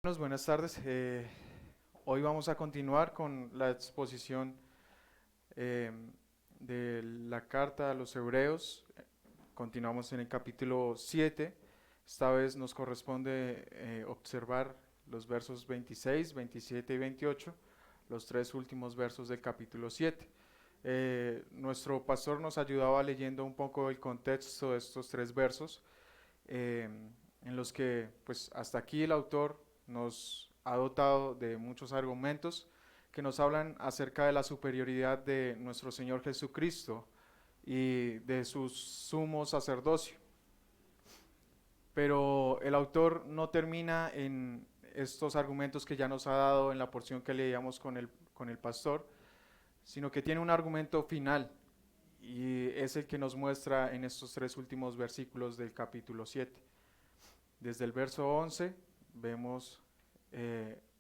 Buenas tardes. Hoy vamos a continuar con la exposición eh, de la carta a los Hebreos. Continuamos en el capítulo 7. Esta vez nos corresponde observar los versos 26, 27 y 28, los tres últimos versos del capítulo 7. Nuestro pastor nos ayudaba leyendo un poco el contexto de estos tres versos, eh, en los que pues hasta aquí el autor nos ha dotado de muchos argumentos que nos hablan acerca de la superioridad de nuestro Señor Jesucristo y de su sumo sacerdocio. Pero el autor no termina en estos argumentos que ya nos ha dado en la porción que leíamos con el pastor, sino que tiene un argumento final y es el que nos muestra en estos tres últimos versículos del capítulo 7. Desde el verso 11 vemos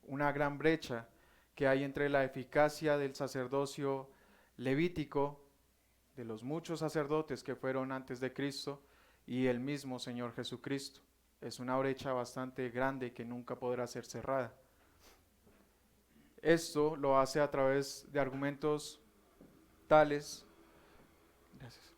una gran brecha que hay entre la eficacia del sacerdocio levítico, de los muchos sacerdotes que fueron antes de Cristo, y el mismo Señor Jesucristo. Es una brecha bastante grande que nunca podrá ser cerrada. Esto lo hace a través de argumentos tales, gracias.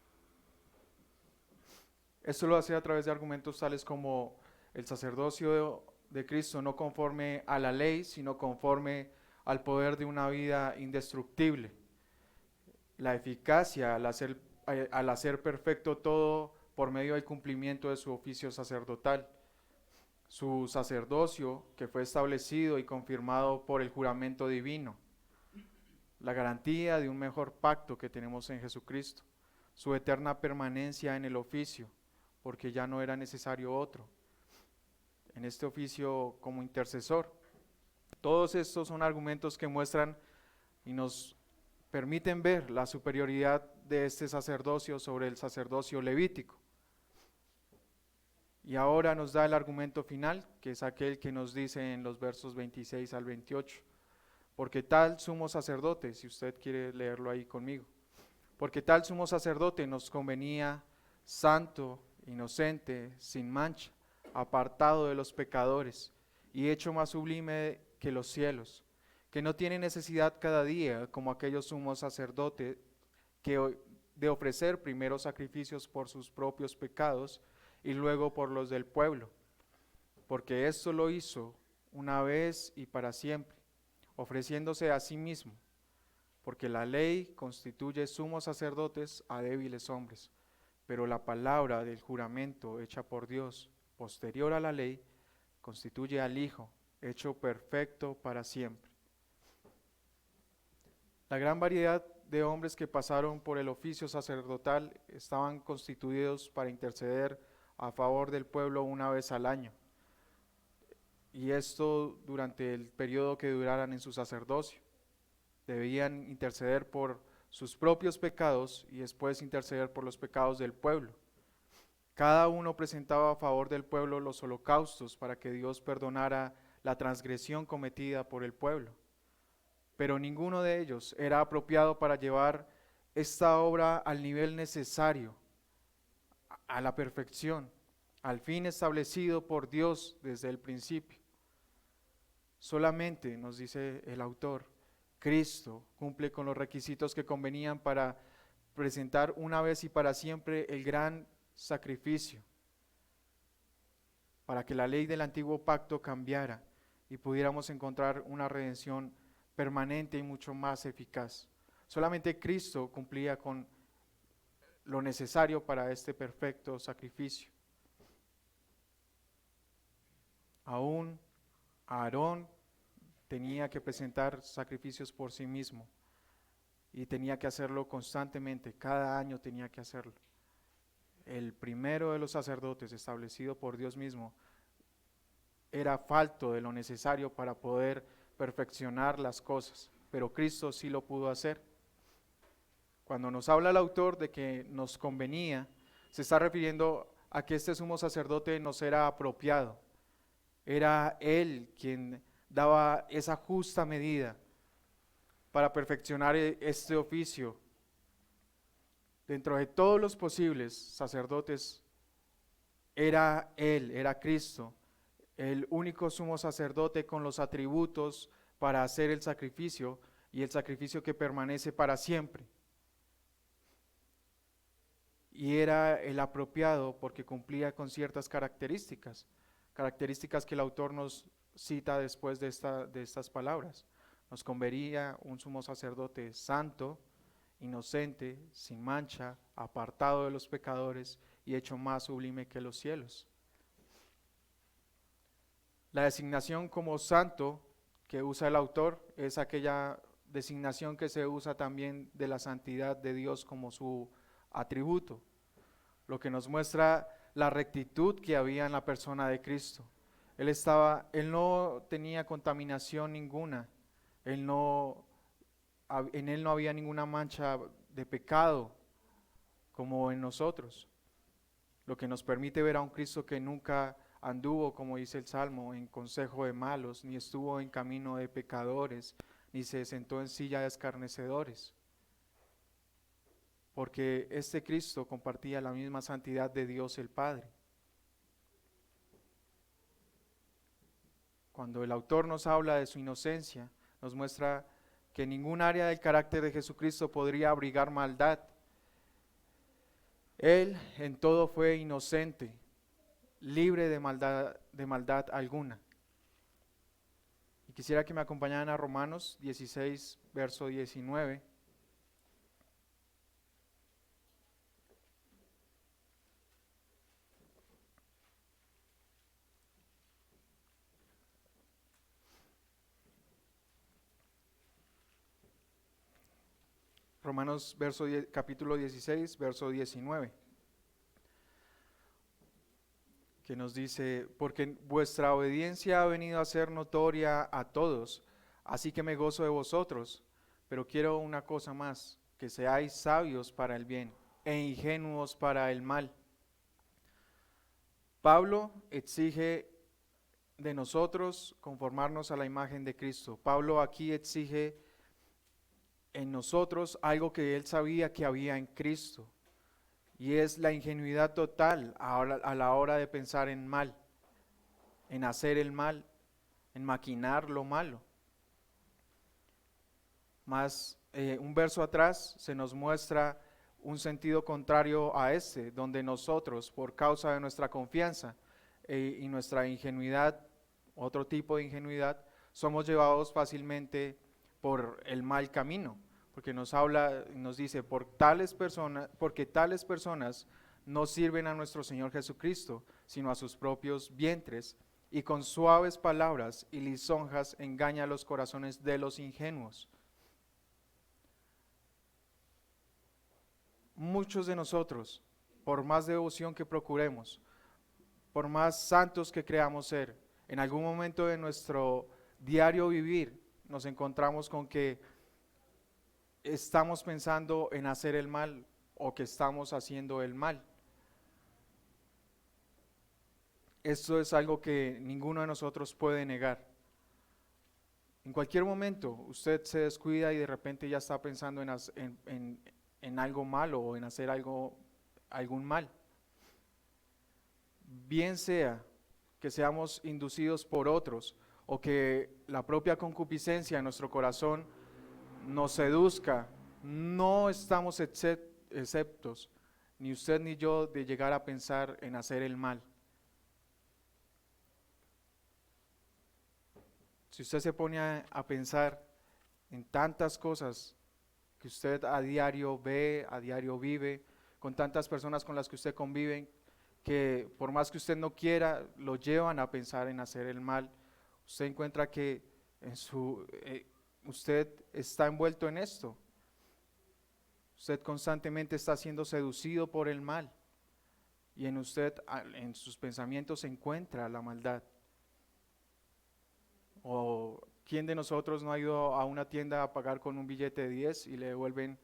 Esto lo hace a través de argumentos tales como el sacerdocio de Cristo no conforme a la ley, sino conforme al poder de una vida indestructible. La eficacia al hacer perfecto todo por medio del cumplimiento de su oficio sacerdotal. Su sacerdocio que fue establecido y confirmado por el juramento divino. La garantía de un mejor pacto que tenemos en Jesucristo. Su eterna permanencia en el oficio, porque ya no era necesario otro en este oficio como intercesor. Todos estos son argumentos que muestran y nos permiten ver la superioridad de este sacerdocio sobre el sacerdocio levítico. Y ahora nos da el argumento final, que es aquel que nos dice en los versos 26 al 28. Porque tal sumo sacerdote, si usted quiere leerlo ahí conmigo, porque tal sumo sacerdote nos convenía santo, inocente, sin mancha, apartado de los pecadores y hecho más sublime que los cielos, que no tiene necesidad cada día, como aquellos sumos sacerdotes, de ofrecer primero sacrificios por sus propios pecados y luego por los del pueblo, porque esto lo hizo una vez y para siempre, ofreciéndose a sí mismo, porque la ley constituye sumos sacerdotes a débiles hombres, pero la palabra del juramento hecha por Dios, posterior a la ley, constituye al Hijo, hecho perfecto para siempre. La gran variedad de hombres que pasaron por el oficio sacerdotal estaban constituidos para interceder a favor del pueblo una vez al año, y esto durante el periodo que duraran en su sacerdocio. Debían interceder por sus propios pecados y después interceder por los pecados del pueblo. Cada uno presentaba a favor del pueblo los holocaustos para que Dios perdonara la transgresión cometida por el pueblo. Pero ninguno de ellos era apropiado para llevar esta obra al nivel necesario, a la perfección, al fin establecido por Dios desde el principio. Solamente, nos dice el autor, Cristo cumple con los requisitos que convenían para presentar una vez y para siempre el gran sacrificio, para que la ley del antiguo pacto cambiara y pudiéramos encontrar una redención permanente y mucho más eficaz. Solamente Cristo cumplía con lo necesario para este perfecto sacrificio. Aún Aarón tenía que presentar sacrificios por sí mismo y tenía que hacerlo constantemente, cada año tenía que hacerlo. El primero de los sacerdotes establecido por Dios mismo era falto de lo necesario para poder perfeccionar las cosas, pero Cristo sí lo pudo hacer. Cuando nos habla el autor de que nos convenía, se está refiriendo a que este sumo sacerdote nos era apropiado. Era Él quien daba esa justa medida para perfeccionar este oficio. Dentro de todos los posibles sacerdotes, era Él, era Cristo, el único sumo sacerdote con los atributos para hacer el sacrificio y el sacrificio que permanece para siempre. Y era el apropiado porque cumplía con ciertas características que el autor nos cita después de estas palabras. Nos convería un sumo sacerdote santo, inocente, sin mancha, apartado de los pecadores y hecho más sublime que los cielos. La designación como santo que usa el autor es aquella designación que se usa también de la santidad de Dios como su atributo, lo que nos muestra la rectitud que había en la persona de Cristo. Él no tenía contaminación ninguna, en él no había ninguna mancha de pecado como en nosotros, lo que nos permite ver a un Cristo que nunca anduvo, como dice el Salmo, en consejo de malos, ni estuvo en camino de pecadores, ni se sentó en silla de escarnecedores, porque este Cristo compartía la misma santidad de Dios el Padre. Cuando el autor nos habla de su inocencia, nos muestra que ningún área del carácter de Jesucristo podría abrigar maldad. Él en todo fue inocente, libre de maldad alguna. Y quisiera que me acompañaran a Romanos 16, verso 19. Romanos capítulo 16, verso 19, que nos dice: porque vuestra obediencia ha venido a ser notoria a todos, así que me gozo de vosotros, pero quiero una cosa más, que seáis sabios para el bien e ingenuos para el mal. Pablo exige de nosotros conformarnos a la imagen de Cristo. Pablo aquí exige en nosotros algo que él sabía que había en Cristo, y es la ingenuidad total a la hora de pensar en mal, en hacer el mal, en maquinar lo malo. Más un verso atrás se nos muestra un sentido contrario a este, donde nosotros, por causa de nuestra confianza y nuestra ingenuidad, otro tipo de ingenuidad, somos llevados fácilmente por el mal camino, porque nos dice, porque tales personas no sirven a nuestro Señor Jesucristo, sino a sus propios vientres, y con suaves palabras y lisonjas engañan los corazones de los ingenuos. Muchos de nosotros, por más devoción que procuremos, por más santos que creamos ser, en algún momento de nuestro diario vivir nos encontramos con que estamos pensando en hacer el mal o que estamos haciendo el mal. Esto es algo que ninguno de nosotros puede negar. En cualquier momento usted se descuida y de repente ya está pensando en algo malo o en hacer algún mal. Bien sea que seamos inducidos por otros o que la propia concupiscencia en nuestro corazón nos seduzca, no estamos exceptos, ni usted ni yo, de llegar a pensar en hacer el mal. Si usted se pone a pensar en tantas cosas que usted a diario ve, a diario vive, con tantas personas con las que usted convive, que por más que usted no quiera, lo llevan a pensar en hacer el mal, usted encuentra que usted está envuelto en esto. Usted constantemente está siendo seducido por el mal, y en usted, en sus pensamientos, se encuentra la maldad. ¿O quién de nosotros no ha ido a una tienda a pagar con un billete de 10 y le devuelven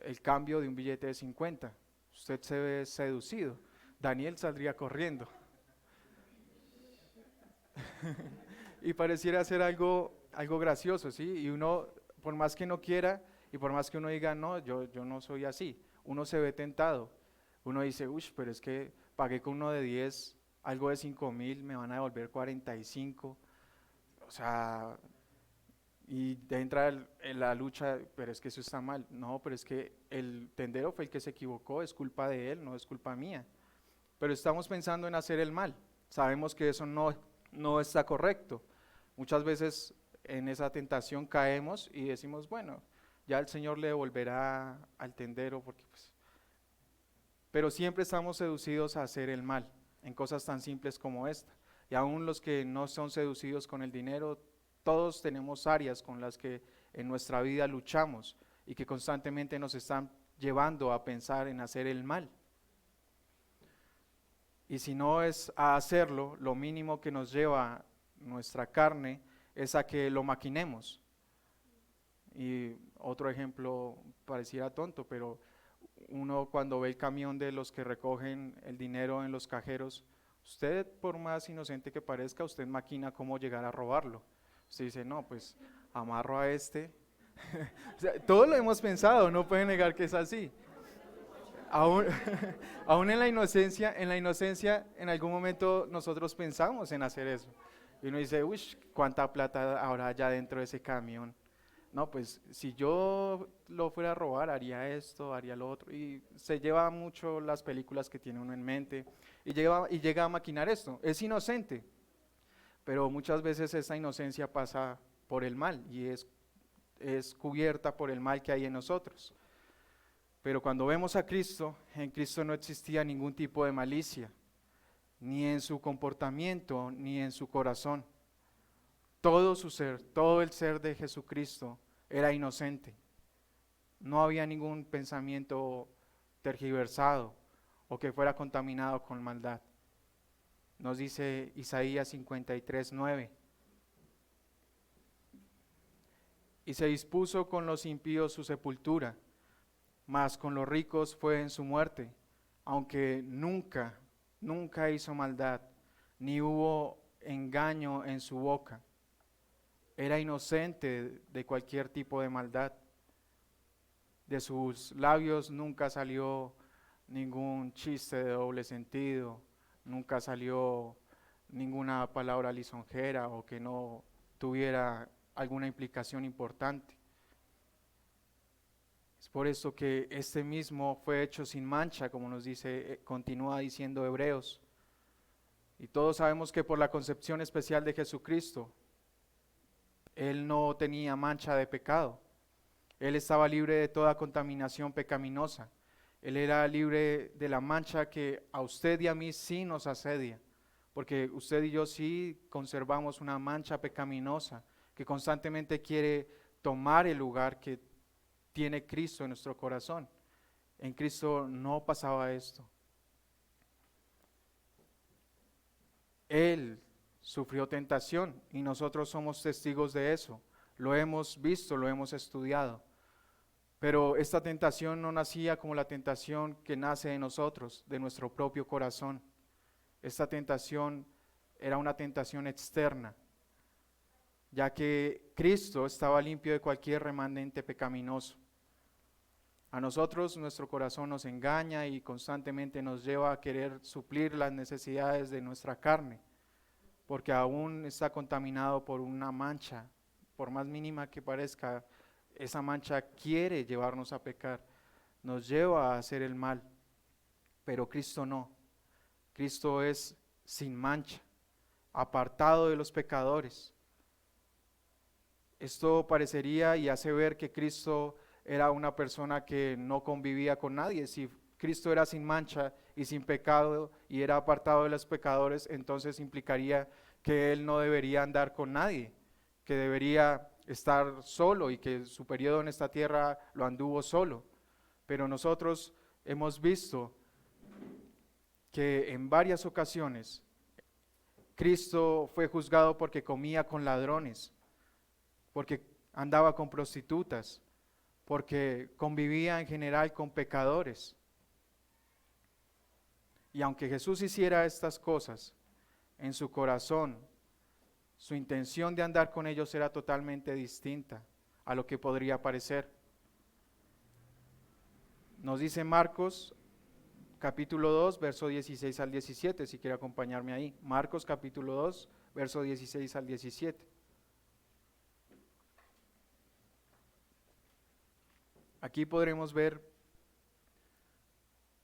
el cambio de un billete de 50? Usted se ve seducido. Daniel saldría corriendo. Y pareciera ser algo gracioso, ¿sí? Y uno, por más que no quiera y por más que uno diga, no, yo no soy así, uno se ve tentado. Uno dice, uy, pero es que pagué con uno de 10 algo de 5,000, me van a devolver 45, o sea, y entra en la lucha, pero es que eso está mal. No, pero es que el tendero fue el que se equivocó, es culpa de él, no es culpa mía. Pero estamos pensando en hacer el mal, sabemos que eso no está correcto. Muchas veces en esa tentación caemos y decimos, bueno, ya el Señor le devolverá al tendero, porque pues, pero siempre estamos seducidos a hacer el mal, en cosas tan simples como esta. Y aún los que no son seducidos con el dinero, todos tenemos áreas con las que en nuestra vida luchamos y que constantemente nos están llevando a pensar en hacer el mal. Y si no es a hacerlo, lo mínimo que nos lleva nuestra carne es a que lo maquinemos. Y otro ejemplo pareciera tonto, pero uno cuando ve el camión de los que recogen el dinero en los cajeros, usted por más inocente que parezca, usted maquina cómo llegar a robarlo. Usted dice, no, pues amarro a este. O sea, todo lo hemos pensado, no puede negar que es así. Aún, aún en la inocencia, en algún momento nosotros pensamos en hacer eso. Y uno dice, uy, ¿cuánta plata habrá ya dentro de ese camión? No, pues si yo lo fuera a robar, haría esto, haría lo otro. Y se lleva mucho las películas que tiene uno en mente y llega a maquinar esto. Es inocente, pero muchas veces esa inocencia pasa por el mal y es cubierta por el mal que hay en nosotros. Pero cuando vemos a Cristo, en Cristo no existía ningún tipo de malicia, ni en su comportamiento, ni en su corazón. Todo su ser, todo el ser de Jesucristo era inocente. No había ningún pensamiento tergiversado o que fuera contaminado con maldad. Nos dice Isaías 53:9. Y se dispuso con los impíos su sepultura, mas con los ricos fue en su muerte, aunque nunca hizo maldad, ni hubo engaño en su boca. Era inocente de cualquier tipo de maldad. De sus labios nunca salió ningún chiste de doble sentido, nunca salió ninguna palabra lisonjera o que no tuviera alguna implicación importante. Es por eso que este mismo fue hecho sin mancha, como nos dice, continúa diciendo Hebreos. Y todos sabemos que por la concepción especial de Jesucristo, Él no tenía mancha de pecado. Él estaba libre de toda contaminación pecaminosa. Él era libre de la mancha que a usted y a mí sí nos asedia, porque usted y yo sí conservamos una mancha pecaminosa que constantemente quiere tomar el lugar que tiene Cristo en nuestro corazón. En Cristo no pasaba esto. Él sufrió tentación y nosotros somos testigos de eso. Lo hemos visto, lo hemos estudiado. Pero esta tentación no nacía como la tentación que nace de nosotros, de nuestro propio corazón. Esta tentación era una tentación externa, ya que Cristo estaba limpio de cualquier remanente pecaminoso. A nosotros nuestro corazón nos engaña y constantemente nos lleva a querer suplir las necesidades de nuestra carne, porque aún está contaminado por una mancha, por más mínima que parezca. Esa mancha quiere llevarnos a pecar, nos lleva a hacer el mal, pero Cristo no. Cristo es sin mancha, apartado de los pecadores. Esto parecería y hace ver que Cristo era una persona que no convivía con nadie. Si Cristo era sin mancha y sin pecado y era apartado de los pecadores, entonces implicaría que Él no debería andar con nadie, que debería estar solo y que su periodo en esta tierra lo anduvo solo. Pero nosotros hemos visto que en varias ocasiones Cristo fue juzgado porque comía con ladrones, porque andaba con prostitutas, porque convivía en general con pecadores. Y aunque Jesús hiciera estas cosas, en su corazón, su intención de andar con ellos era totalmente distinta a lo que podría parecer. Nos dice Marcos capítulo 2, verso 16 al 17, si quiere acompañarme ahí. Marcos capítulo 2, verso 16 al 17. Aquí podremos ver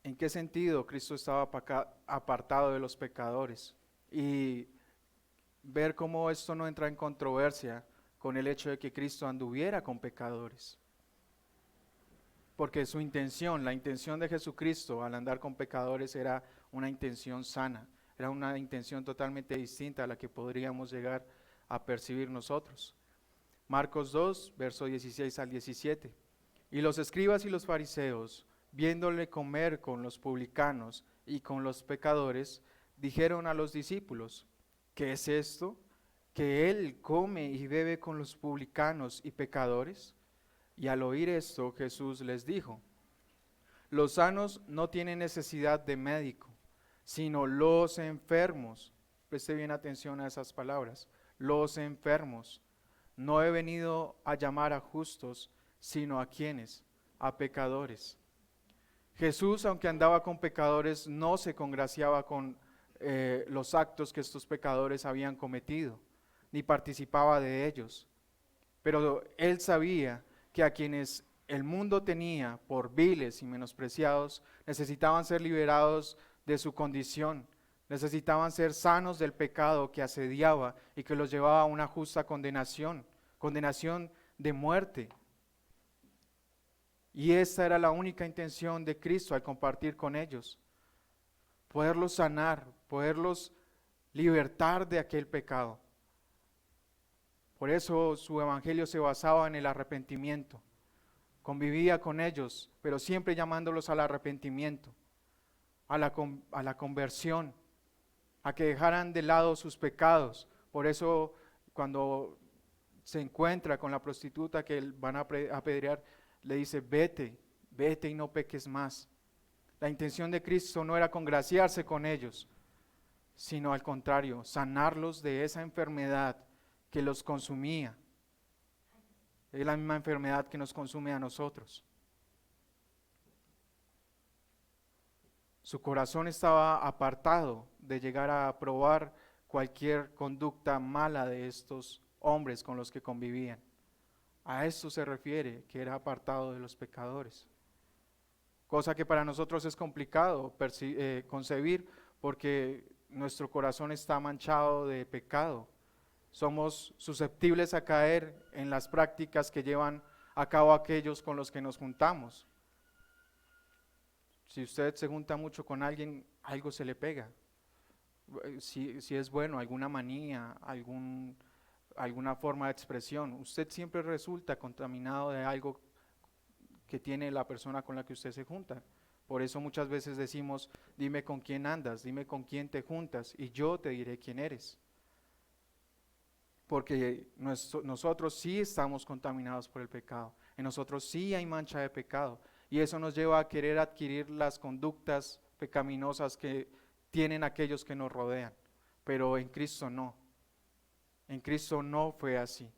en qué sentido Cristo estaba apartado de los pecadores y ver cómo esto no entra en controversia con el hecho de que Cristo anduviera con pecadores. Porque su intención, la intención de Jesucristo al andar con pecadores era una intención sana, era una intención totalmente distinta a la que podríamos llegar a percibir nosotros. Marcos 2, verso 16 al 17. Y los escribas y los fariseos, viéndole comer con los publicanos y con los pecadores, dijeron a los discípulos: ¿qué es esto? ¿Que él come y bebe con los publicanos y pecadores? Y al oír esto, Jesús les dijo: los sanos no tienen necesidad de médico, sino los enfermos. Preste bien atención a esas palabras: los enfermos. No he venido a llamar a justos, sino a quienes, a pecadores. Jesús, aunque andaba con pecadores, no se congraciaba con los actos que estos pecadores habían cometido, ni participaba de ellos. Pero él sabía que a quienes el mundo tenía por viles y menospreciados, necesitaban ser liberados de su condición, necesitaban ser sanos del pecado que asediaba y que los llevaba a una justa condenación, condenación de muerte. Y esta era la única intención de Cristo al compartir con ellos: poderlos sanar, poderlos libertar de aquel pecado. Por eso su evangelio se basaba en el arrepentimiento. Convivía con ellos, pero siempre llamándolos al arrepentimiento, a la conversión, a que dejaran de lado sus pecados. Por eso cuando se encuentra con la prostituta que van a apedrear, le dice: vete, vete y no peques más. La intención de Cristo no era congraciarse con ellos, sino al contrario, sanarlos de esa enfermedad que los consumía. Es la misma enfermedad que nos consume a nosotros. Su corazón estaba apartado de llegar a aprobar cualquier conducta mala de estos hombres con los que convivían. A esto se refiere, que era apartado de los pecadores. Cosa que para nosotros es complicado concebir, porque nuestro corazón está manchado de pecado. Somos susceptibles a caer en las prácticas que llevan a cabo aquellos con los que nos juntamos. Si usted se junta mucho con alguien, algo se le pega. Si es bueno, alguna manía, alguna forma de expresión, usted siempre resulta contaminado de algo que tiene la persona con la que usted se junta. Por eso muchas veces decimos: dime con quién andas, dime con quién te juntas, y yo te diré quién eres. Porque nosotros sí estamos contaminados por el pecado, en nosotros sí hay mancha de pecado, y eso nos lleva a querer adquirir las conductas pecaminosas que tienen aquellos que nos rodean, pero en Cristo no. En Cristo no fue así.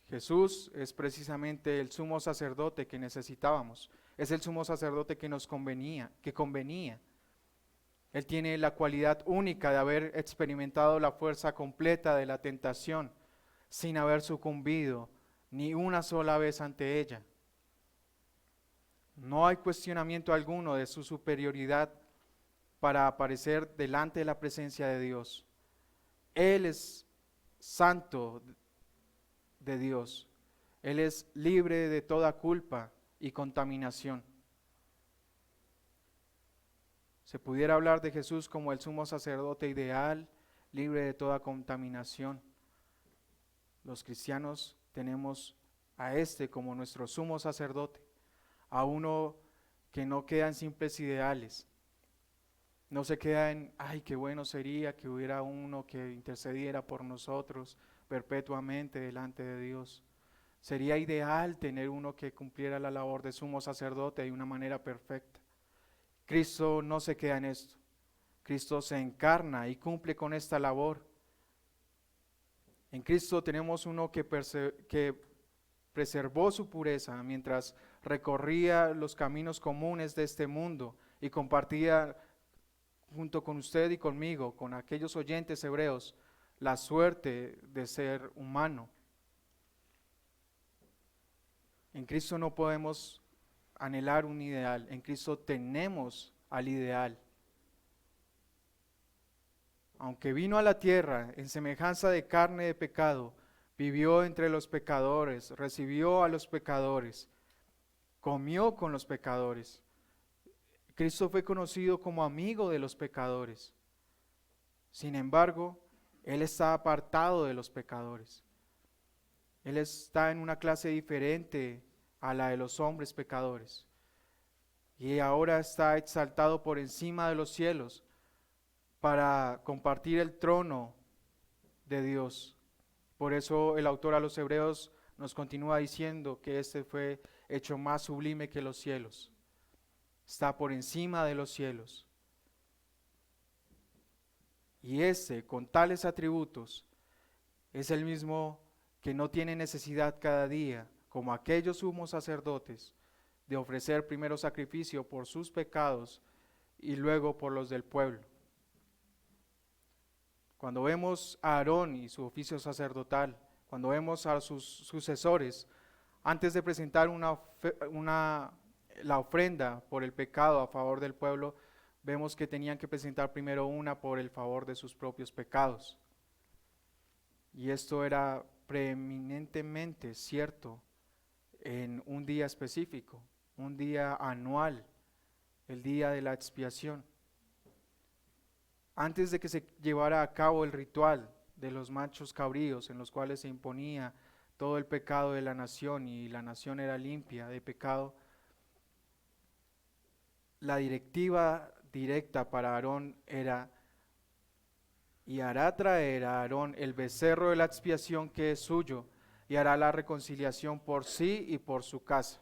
Jesús es precisamente el sumo sacerdote que necesitábamos, es el sumo sacerdote que nos convenía. Él tiene la cualidad única de haber experimentado la fuerza completa de la tentación sin haber sucumbido ni una sola vez ante ella. No hay cuestionamiento alguno de su superioridad para aparecer delante de la presencia de Dios. Él es santo de Dios. Él es libre de toda culpa y contaminación. Se pudiera hablar de Jesús como el sumo sacerdote ideal, libre de toda contaminación. Los cristianos tenemos a este como nuestro sumo sacerdote, a uno que no queda en simples ideales, no se queda en: ay, qué bueno sería que hubiera uno que intercediera por nosotros perpetuamente delante de Dios. Sería ideal tener uno que cumpliera la labor de sumo sacerdote de una manera perfecta. Cristo no se queda en esto. Cristo se encarna y cumple con esta labor. En Cristo tenemos uno que preservó su pureza mientras recorría los caminos comunes de este mundo y compartía junto con usted y conmigo, con aquellos oyentes hebreos, la suerte de ser humano. En Cristo no podemos anhelar un ideal, en Cristo tenemos al ideal. Aunque vino a la tierra en semejanza de carne de pecado, vivió entre los pecadores, recibió a los pecadores, comió con los pecadores. Cristo fue conocido como amigo de los pecadores. Sin embargo, Él está apartado de los pecadores. Él está en una clase diferente a la de los hombres pecadores. Y ahora está exaltado por encima de los cielos para compartir el trono de Dios. Por eso el autor a los Hebreos nos continúa diciendo que este fue hecho más sublime que los cielos. Está por encima de los cielos. Y ese, con tales atributos, es el mismo que no tiene necesidad cada día, como aquellos sumos sacerdotes, de ofrecer primero sacrificio por sus pecados y luego por los del pueblo. Cuando vemos a Aarón y su oficio sacerdotal, cuando vemos a sus sucesores, antes de presentar la ofrenda por el pecado a favor del pueblo, vemos que tenían que presentar primero una por el favor de sus propios pecados. Y esto era preeminentemente cierto en un día específico, un día anual, el día de la expiación. Antes de que se llevara a cabo el ritual de los machos cabríos en los cuales se imponía todo el pecado de la nación y la nación era limpia de pecado, la directiva directa para Aarón era: y hará traer a Aarón el becerro de la expiación que es suyo, y hará la reconciliación por sí y por su casa.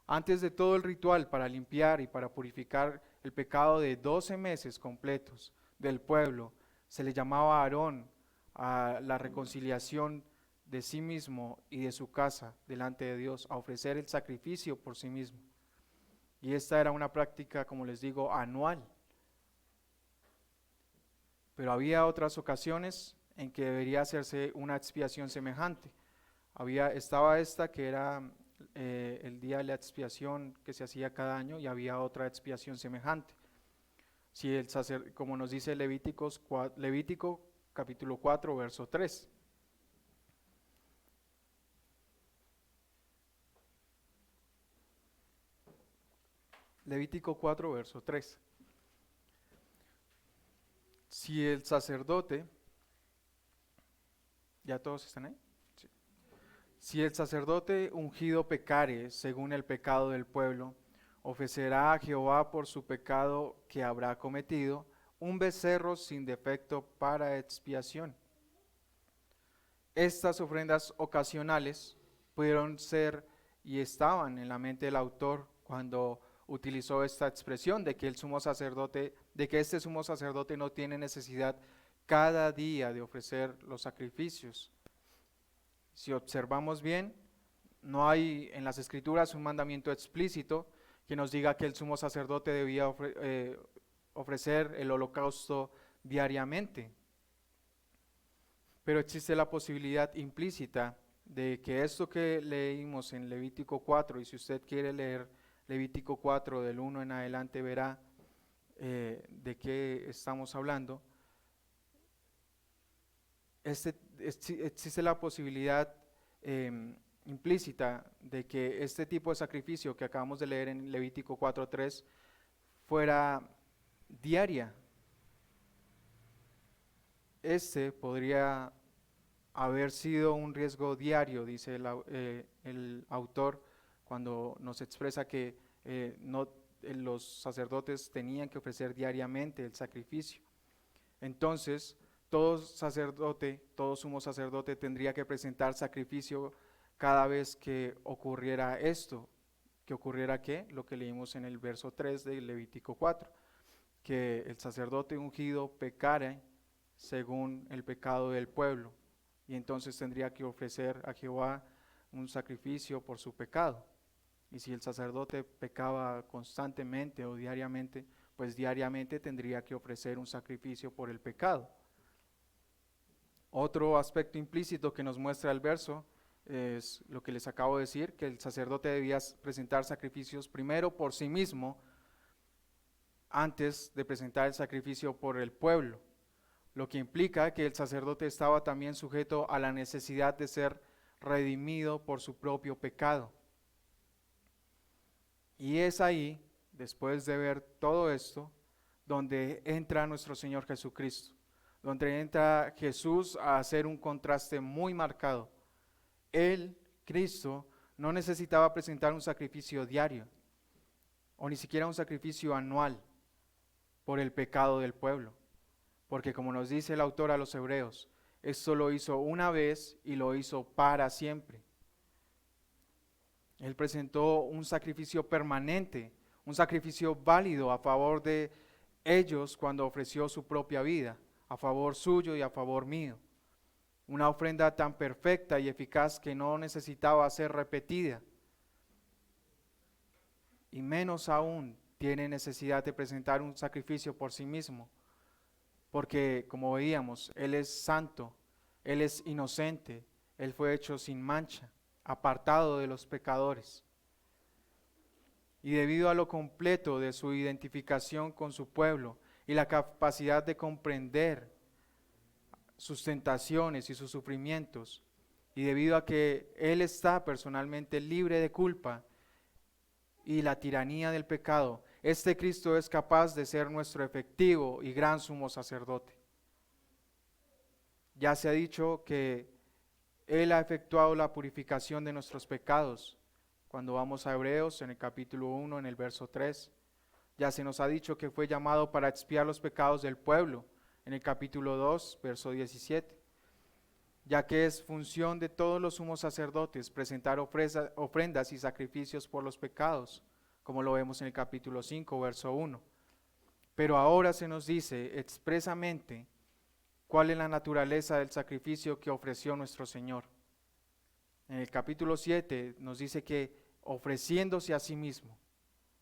Antes de todo el ritual para limpiar y para purificar el pecado de 12 meses completos del pueblo, se le llamaba a Aarón a la reconciliación de sí mismo y de su casa delante de Dios, a ofrecer el sacrificio por sí mismo. Y esta era una práctica, como les digo, anual. Pero había otras ocasiones en que debería hacerse una expiación semejante. Estaba esta que era el día de la expiación que se hacía cada año, y había otra expiación semejante. Si como nos dice Levítico capítulo 4, verso 3. Levítico 4, verso 3. Si el sacerdote, ¿ya todos están ahí? Sí. Si el sacerdote ungido pecare según el pecado del pueblo, ofrecerá a Jehová por su pecado que habrá cometido un becerro sin defecto para expiación. Estas ofrendas ocasionales pudieron ser y estaban en la mente del autor cuando utilizó esta expresión de que este sumo sacerdote no tiene necesidad cada día de ofrecer los sacrificios. Si observamos bien, no hay en las Escrituras un mandamiento explícito que nos diga que el sumo sacerdote debía ofrecer el holocausto diariamente. Pero existe la posibilidad implícita de que esto que leímos en Levítico 4, y si usted quiere leer Levítico 4 del 1 en adelante verá de qué estamos hablando. Existe la posibilidad implícita de que este tipo de sacrificio que acabamos de leer en Levítico 4:3 fuera diaria. Podría haber sido un riesgo diario, dice el autor, cuando nos expresa que los sacerdotes tenían que ofrecer diariamente el sacrificio. Entonces, todo sumo sacerdote tendría que presentar sacrificio cada vez que ocurriera esto. ¿Que ocurriera qué? Lo que leímos en el verso 3 de Levítico 4, que el sacerdote ungido pecare según el pecado del pueblo, y entonces tendría que ofrecer a Jehová un sacrificio por su pecado. Y si el sacerdote pecaba constantemente o diariamente, pues diariamente tendría que ofrecer un sacrificio por el pecado. Otro aspecto implícito que nos muestra el verso es lo que les acabo de decir, que el sacerdote debía presentar sacrificios primero por sí mismo, antes de presentar el sacrificio por el pueblo, lo que implica que el sacerdote estaba también sujeto a la necesidad de ser redimido por su propio pecado. Y es ahí, después de ver todo esto, donde entra nuestro Señor Jesucristo, donde entra Jesús a hacer un contraste muy marcado. Él, Cristo, no necesitaba presentar un sacrificio diario, o ni siquiera un sacrificio anual por el pecado del pueblo, porque como nos dice el autor a los Hebreos, esto lo hizo una vez y lo hizo para siempre. Él presentó un sacrificio permanente, un sacrificio válido a favor de ellos cuando ofreció su propia vida, a favor suyo y a favor mío. Una ofrenda tan perfecta y eficaz que no necesitaba ser repetida. Y menos aún tiene necesidad de presentar un sacrificio por sí mismo, porque como veíamos, Él es santo, Él es inocente, Él fue hecho sin mancha, apartado de los pecadores. Y debido a lo completo de su identificación con su pueblo y la capacidad de comprender sus tentaciones y sus sufrimientos, y debido a que Él está personalmente libre de culpa y la tiranía del pecado, este Cristo es capaz de ser nuestro efectivo y gran sumo sacerdote. Ya se ha dicho que Él ha efectuado la purificación de nuestros pecados. Cuando vamos a Hebreos, en el capítulo 1, en el verso 3, ya se nos ha dicho que fue llamado para expiar los pecados del pueblo, en el capítulo 2, verso 17, ya que es función de todos los sumos sacerdotes presentar ofrendas y sacrificios por los pecados, como lo vemos en el capítulo 5, verso 1. Pero ahora se nos dice expresamente cuál es la naturaleza del sacrificio que ofreció nuestro Señor. En el capítulo 7 nos dice que ofreciéndose a sí mismo,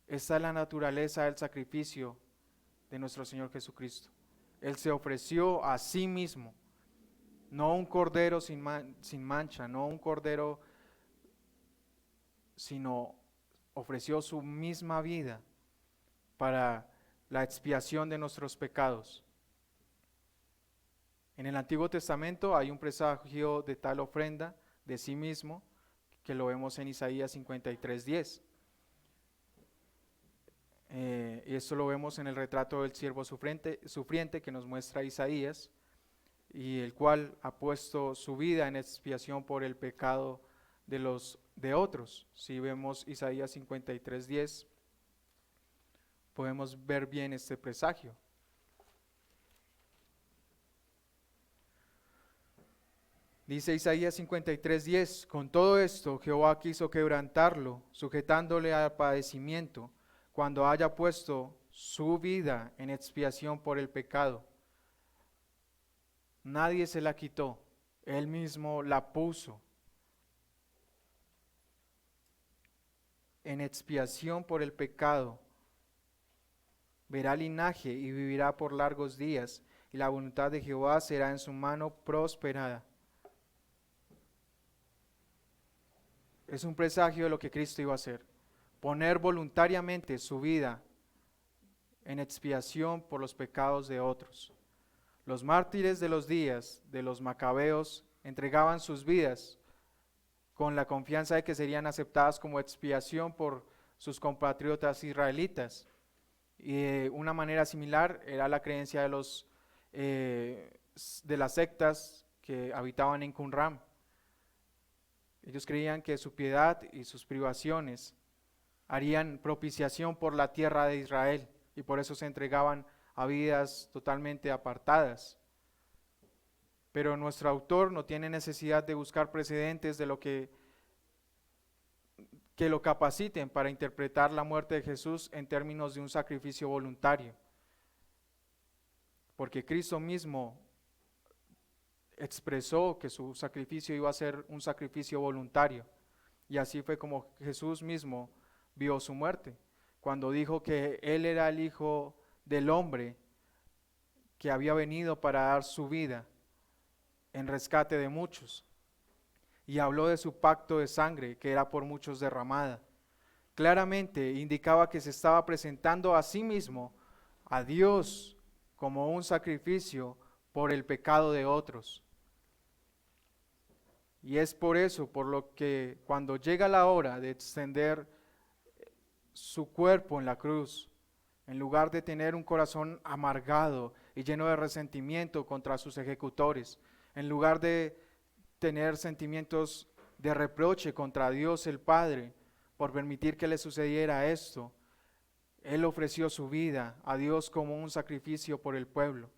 esta es la naturaleza del sacrificio de nuestro Señor Jesucristo. Él se ofreció a sí mismo, no un cordero sin mancha, no un cordero, sino ofreció su misma vida para la expiación de nuestros pecados. En el Antiguo Testamento hay un presagio de tal ofrenda de sí mismo, que lo vemos en Isaías 53:10. Y esto lo vemos en el retrato del siervo sufriente que nos muestra Isaías, y el cual ha puesto su vida en expiación por el pecado de otros. Si vemos Isaías 53:10, podemos ver bien este presagio. Dice Isaías 53:10, con todo esto Jehová quiso quebrantarlo, sujetándole al padecimiento, cuando haya puesto su vida en expiación por el pecado. Nadie se la quitó, Él mismo la puso en expiación por el pecado. Verá linaje y vivirá por largos días, y la voluntad de Jehová será en su mano prosperada. Es un presagio de lo que Cristo iba a hacer, poner voluntariamente su vida en expiación por los pecados de otros. Los mártires de los días de los macabeos entregaban sus vidas con la confianza de que serían aceptadas como expiación por sus compatriotas israelitas. Y de una manera similar era la creencia de las sectas que habitaban en Qumran. Ellos creían que su piedad y sus privaciones harían propiciación por la tierra de Israel, y por eso se entregaban a vidas totalmente apartadas. Pero nuestro autor no tiene necesidad de buscar precedentes de lo que lo capaciten para interpretar la muerte de Jesús en términos de un sacrificio voluntario, porque Cristo mismo expresó que su sacrificio iba a ser un sacrificio voluntario. Y así fue como Jesús mismo vio su muerte, cuando dijo que Él era el Hijo del Hombre que había venido para dar su vida en rescate de muchos. Y habló de su pacto de sangre que era por muchos derramada. Claramente indicaba que se estaba presentando a sí mismo, a Dios, como un sacrificio por el pecado de otros. Y es por eso, por lo que cuando llega la hora de extender su cuerpo en la cruz, en lugar de tener un corazón amargado y lleno de resentimiento contra sus ejecutores, en lugar de tener sentimientos de reproche contra Dios el Padre por permitir que le sucediera esto, Él ofreció su vida a Dios como un sacrificio por el pueblo.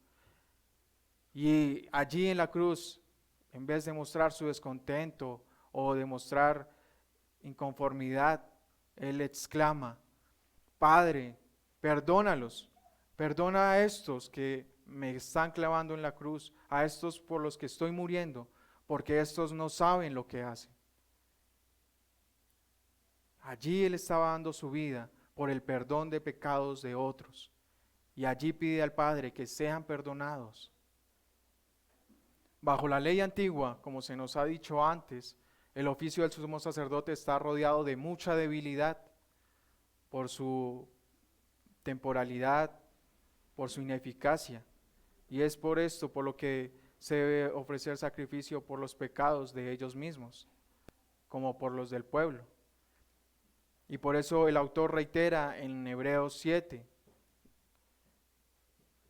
Y allí en la cruz, en vez de mostrar su descontento o de mostrar inconformidad, Él exclama: Padre, perdónalos, perdona a estos que me están clavando en la cruz, a estos por los que estoy muriendo, porque estos no saben lo que hacen. Allí Él estaba dando su vida por el perdón de pecados de otros, y allí pide al Padre que sean perdonados. Bajo la ley antigua, como se nos ha dicho antes, el oficio del sumo sacerdote está rodeado de mucha debilidad por su temporalidad, por su ineficacia. Y es por esto por lo que se debe ofrecer sacrificio por los pecados de ellos mismos, como por los del pueblo. Y por eso el autor reitera en Hebreos 7,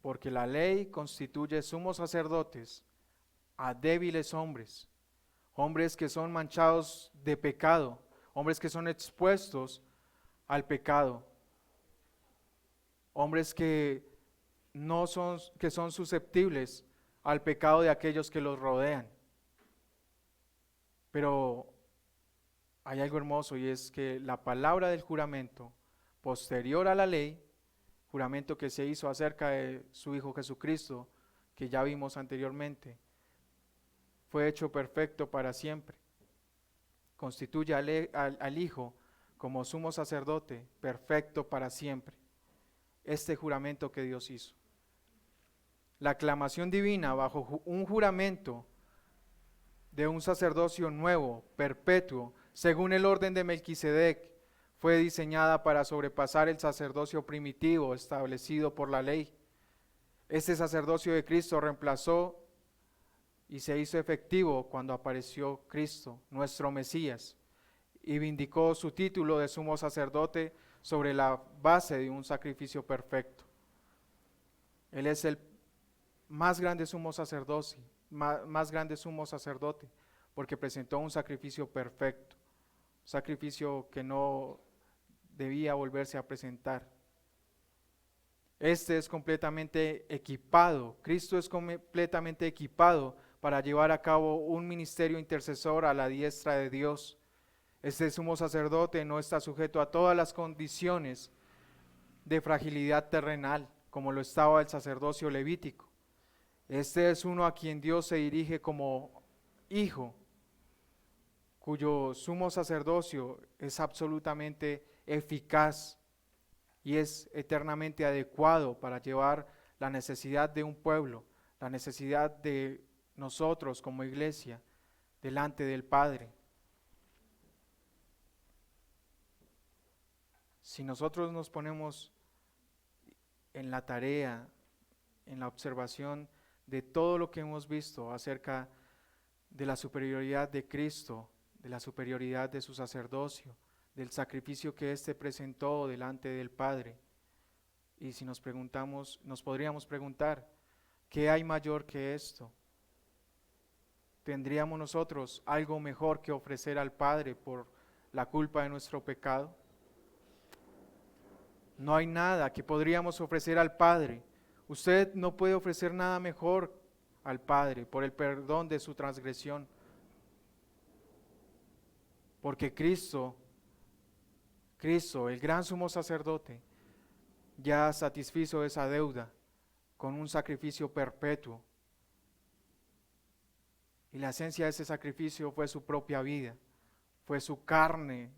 porque la ley constituye sumos sacerdotes a débiles hombres, hombres que son manchados de pecado, hombres que son expuestos al pecado, hombres que son susceptibles al pecado de aquellos que los rodean. Pero hay algo hermoso, y es que la palabra del juramento posterior a la ley, juramento que se hizo acerca de su Hijo Jesucristo, que ya vimos anteriormente, fue hecho perfecto para siempre. Constituye al Hijo como sumo sacerdote perfecto para siempre. Este juramento que Dios hizo. La aclamación divina bajo un juramento de un sacerdocio nuevo, perpetuo, según el orden de Melquisedec, fue diseñada para sobrepasar el sacerdocio primitivo establecido por la ley. Este sacerdocio de Cristo reemplazó y se hizo efectivo cuando apareció Cristo, nuestro Mesías, y vindicó su título de sumo sacerdote sobre la base de un sacrificio perfecto. Él es el más grande sumo sacerdote, porque presentó un sacrificio perfecto, un sacrificio que no debía volverse a presentar. Este es completamente equipado, Cristo es completamente equipado para llevar a cabo un ministerio intercesor a la diestra de Dios. Este sumo sacerdote no está sujeto a todas las condiciones de fragilidad terrenal, como lo estaba el sacerdocio levítico. Este es uno a quien Dios se dirige como hijo, cuyo sumo sacerdocio es absolutamente eficaz y es eternamente adecuado para llevar la necesidad de un pueblo, la necesidad de nosotros como iglesia, delante del Padre. Si nosotros nos ponemos en la tarea, en la observación de todo lo que hemos visto acerca de la superioridad de Cristo, de la superioridad de su sacerdocio, del sacrificio que éste presentó delante del Padre, y si nos preguntamos, nos podríamos preguntar, ¿qué hay mayor que esto? ¿Tendríamos nosotros algo mejor que ofrecer al Padre por la culpa de nuestro pecado? No hay nada que podríamos ofrecer al Padre. Usted no puede ofrecer nada mejor al Padre por el perdón de su transgresión. Porque Cristo, el gran sumo sacerdote, ya satisfizo esa deuda con un sacrificio perpetuo. Y la esencia de ese sacrificio fue su propia vida, fue su carne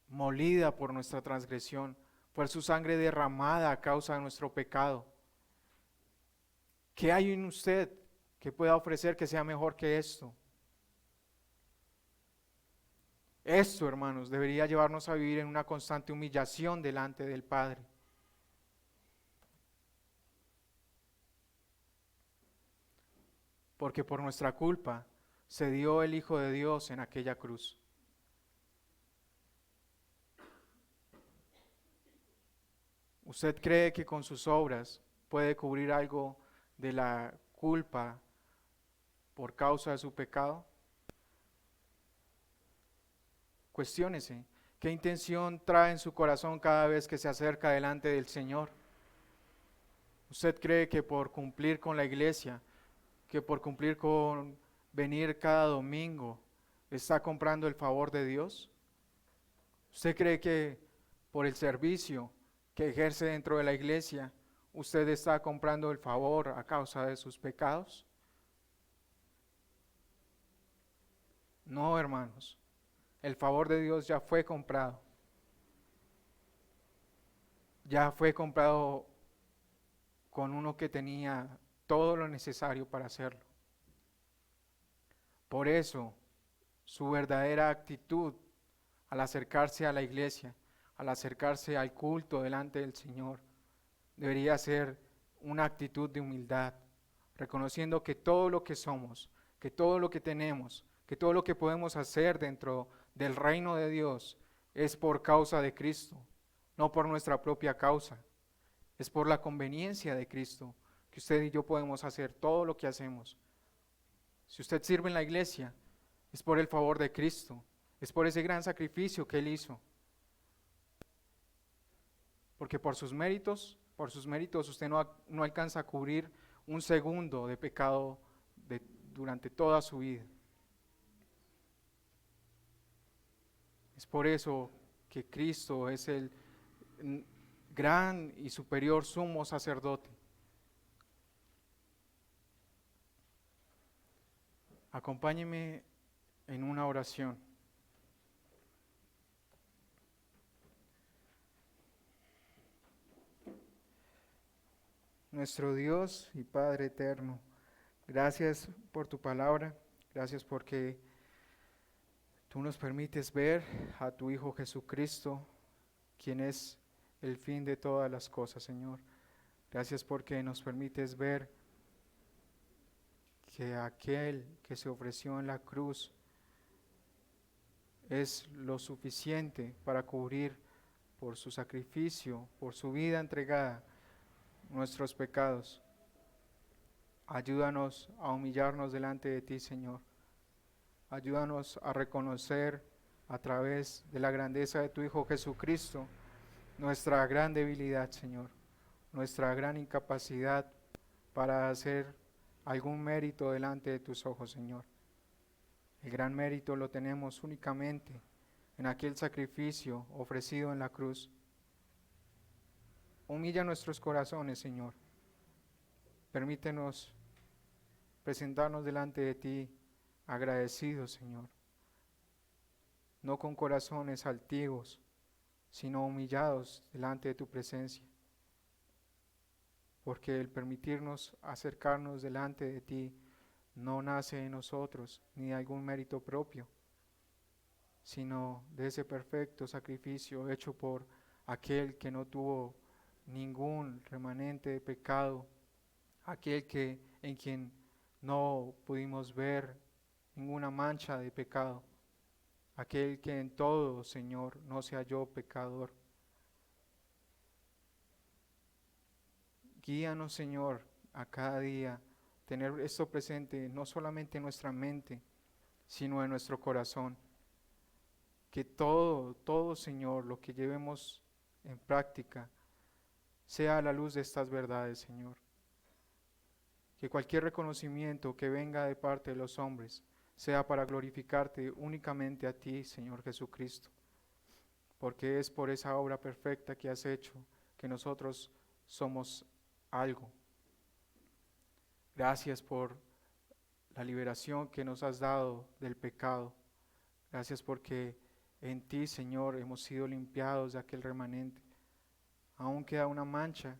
molida por nuestra transgresión, fue su sangre derramada a causa de nuestro pecado. ¿Qué hay en usted que pueda ofrecer que sea mejor que esto? Esto, hermanos, debería llevarnos a vivir en una constante humillación delante del Padre. Porque por nuestra culpa se dio el Hijo de Dios en aquella cruz. ¿Usted cree que con sus obras puede cubrir algo de la culpa por causa de su pecado? Cuestiónese, ¿qué intención trae en su corazón cada vez que se acerca delante del Señor? ¿Usted cree que por cumplir con la iglesia, que por cumplir con venir cada domingo, está comprando el favor de Dios? ¿Usted cree que por el servicio que ejerce dentro de la iglesia, usted está comprando el favor a causa de sus pecados? No, hermanos. El favor de Dios ya fue comprado. Ya fue comprado con uno que tenía todo lo necesario para hacerlo. Por eso, su verdadera actitud al acercarse a la iglesia, al acercarse al culto delante del Señor, debería ser una actitud de humildad, reconociendo que todo lo que somos, que todo lo que tenemos, que todo lo que podemos hacer dentro del reino de Dios es por causa de Cristo, no por nuestra propia causa. Es por la conveniencia de Cristo que usted y yo podemos hacer todo lo que hacemos. Si usted sirve en la iglesia, es por el favor de Cristo, es por ese gran sacrificio que Él hizo. Porque por sus méritos usted no alcanza a cubrir un segundo de pecado durante toda su vida. Es por eso que Cristo es el gran y superior sumo sacerdote. Acompáñeme en una oración. Nuestro Dios y Padre eterno, gracias por tu palabra, gracias porque tú nos permites ver a tu Hijo Jesucristo, quien es el fin de todas las cosas, Señor. Gracias porque nos permites ver que aquel que se ofreció en la cruz es lo suficiente para cubrir por su sacrificio, por su vida entregada, nuestros pecados. Ayúdanos a humillarnos delante de ti, Señor. Ayúdanos a reconocer a través de la grandeza de tu Hijo Jesucristo nuestra gran debilidad, Señor, nuestra gran incapacidad para hacer algún mérito delante de tus ojos, Señor. El gran mérito lo tenemos únicamente en aquel sacrificio ofrecido en la cruz. Humilla nuestros corazones, Señor. Permítenos presentarnos delante de ti agradecidos, Señor. No con corazones altivos, sino humillados delante de tu presencia. Porque el permitirnos acercarnos delante de ti no nace de nosotros ni de algún mérito propio, sino de ese perfecto sacrificio hecho por aquel que no tuvo ningún remanente de pecado, aquel en quien no pudimos ver ninguna mancha de pecado, aquel que en todo, Señor, no se halló pecador. Guíanos, Señor, a cada día tener esto presente no solamente en nuestra mente, sino en nuestro corazón. Que todo, Señor, lo que llevemos en práctica sea a la luz de estas verdades, Señor. Que cualquier reconocimiento que venga de parte de los hombres sea para glorificarte únicamente a ti, Señor Jesucristo, porque es por esa obra perfecta que has hecho que nosotros somos algo. Gracias por la liberación que nos has dado del pecado. Gracias porque en ti, Señor, hemos sido limpiados de aquel remanente. Aún queda una mancha.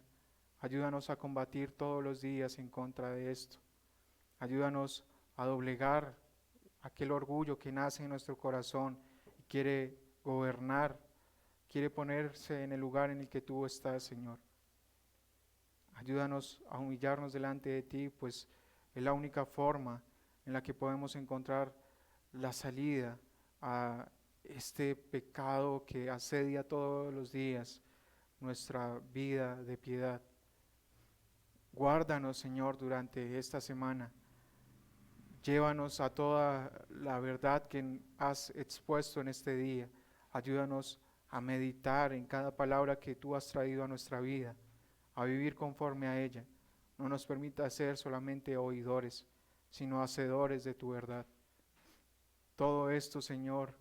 Ayúdanos a combatir todos los días en contra de esto. Ayúdanos a doblegar aquel orgullo que nace en nuestro corazón y quiere gobernar, quiere ponerse en el lugar en el que tú estás, Señor. Ayúdanos a humillarnos delante de ti, pues es la única forma en la que podemos encontrar la salida a este pecado que asedia todos los días nuestra vida de piedad. Guárdanos, Señor, durante esta semana. Llévanos a toda la verdad que has expuesto en este día. Ayúdanos a meditar en cada palabra que tú has traído a nuestra vida, a vivir conforme a ella. No nos permita ser solamente oidores, sino hacedores de tu verdad. Todo esto, Señor,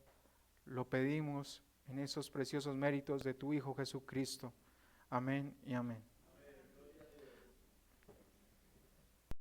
lo pedimos en esos preciosos méritos de tu Hijo Jesucristo. Amén y amén.